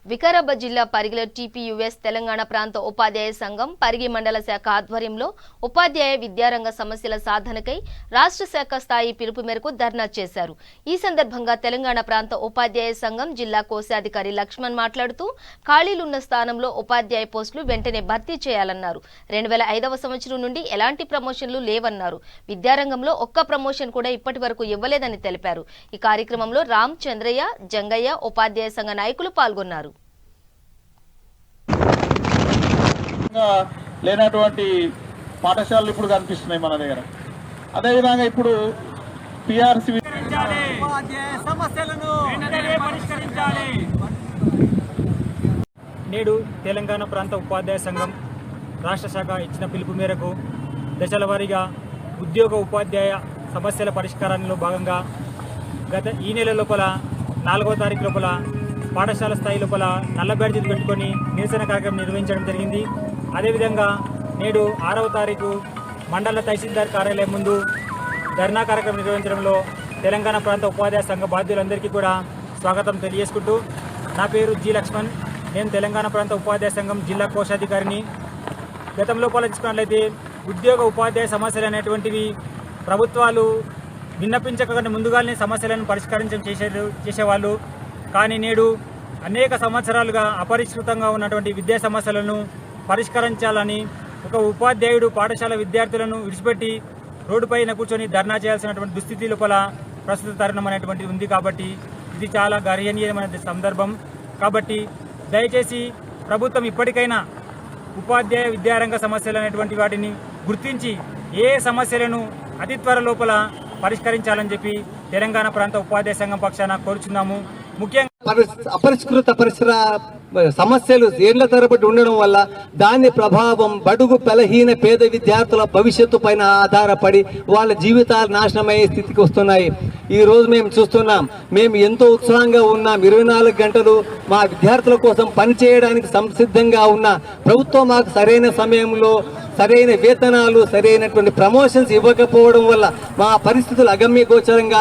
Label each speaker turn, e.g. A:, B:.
A: వికారాబాద్ జిల్లా పరిగిలో టీపీయూఎస్ తెలంగాణ ప్రాంత ఉపాధ్యాయ సంఘం పరిగి మండల శాఖ ఆధ్వర్యంలో ఉపాధ్యాయ విద్యారంగ సమస్యల సాధనకై రాష్ట్ర శాఖ స్థాయి పిలుపు మేరకు ధర్నా చేశారు. ఈ సందర్భంగా తెలంగాణ ప్రాంత ఉపాధ్యాయ సంఘం జిల్లా కోశాధికారి లక్ష్మణ్ మాట్లాడుతూ ఖాళీలున్న స్థానంలో ఉపాధ్యాయ పోస్టులు వెంటనే భర్తీ చేయాలన్నారు. 2005వ సంవత్సరం నుండి ఎలాంటి ప్రమోషన్లు లేవన్నారు. విద్యారంగంలో ఒక్క ప్రమోషన్ కూడా ఇప్పటి వరకు ఇవ్వలేదని తెలిపారు. ఈ కార్యక్రమంలో రామ్, చంద్రయ్య, జంగయ్య ఉపాధ్యాయ సంఘ నాయకులు పాల్గొన్నారు.
B: లేనటువంటి పాఠశాలలు ఇప్పుడు కనిపిస్తున్నాయి మన దగ్గర. అదేవిధంగా ఇప్పుడు పిఆర్సి
C: నేడు తెలంగాణ ప్రాంత ఉపాధ్యాయ సంఘం రాష్ట్ర శాఖ ఇచ్చిన పిలుపు మేరకు దశల వారీగా ఉద్యోగ ఉపాధ్యాయ సమస్యల పరిష్కారంలో భాగంగా ఈ నెల లోపల 4వ తారీఖు లోపల పాఠశాల స్థాయి లోపల నల్ల బ్యాడ్జీలు పెట్టుకొని నిరసన కార్యక్రమం నిర్వహించడం జరిగింది. అదేవిధంగా నేడు 6వ తారీఖు మండల తహసీల్దార్ కార్యాలయం ముందు ధర్నా కార్యక్రమం నిర్వహించడంలో తెలంగాణ ప్రాంత ఉపాధ్యాయ సంఘ బాధ్యులందరికీ కూడా స్వాగతం తెలియజేసుకుంటూ, నా పేరు జి లక్ష్మణ్. నేను తెలంగాణ ప్రాంత ఉపాధ్యాయ సంఘం జిల్లా కోశాధికారిని. గతంలో పాలించుకున్నట్లయితే ఉద్యోగ ఉపాధ్యాయ సమస్యలు అనేటువంటివి ప్రభుత్వాలు విన్నపించకుండా ముందుగానే సమస్యలను పరిష్కరించడం చేసేవాళ్ళు. కానీ నేడు అనేక సంవత్సరాలుగా అపరిష్కృతంగా ఉన్నటువంటి విద్యా సమస్యలను పరిష్కరించాలని ఒక ఉపాధ్యాయుడు పాఠశాల విద్యార్థులను విడిచిపెట్టి రోడ్డుపైన కూర్చొని ధర్నా చేయాల్సినటువంటి దుస్థితి లోపల ప్రస్తుత తరుణం అనేటువంటిది ఉంది. కాబట్టి ఇది చాలా గర్హనీయమైన సందర్భం. కాబట్టి దయచేసి ప్రభుత్వం ఇప్పటికైనా ఉపాధ్యాయ విద్యారంగ సమస్యలు అనేటువంటి వాటిని గుర్తించి ఏ సమస్యలను అతి త్వర లోపల పరిష్కరించాలని చెప్పి తెలంగాణ ప్రాంత ఉపాధ్యాయ సంఘం పక్షాన కోరుచున్నాము. ముఖ్యంగా
D: అపరిష్కృత పరిసర సమస్యలు ఏళ్ల తరబడి ఉండడం వల్ల దాని ప్రభావం బడుగు బలహీన పేద విద్యార్థుల భవిష్యత్తు పైన ఆధారపడి వాళ్ళ జీవితాలు నాశనమయ్యే స్థితికి వస్తున్నాయి. ఈ రోజు మేము చూస్తున్నాం. మేము ఎంతో ఉత్సాహంగా ఉన్నాం. 24 గంటలు మా విద్యార్థుల కోసం పనిచేయడానికి సంసిద్ధంగా ఉన్న ప్రభుత్వం మాకు సరైన సమయంలో సరైన వేతనాలు, సరైనటువంటి ప్రమోషన్స్ ఇవ్వకపోవడం వల్ల మా పరిస్థితులు అగమ్య గోచరంగా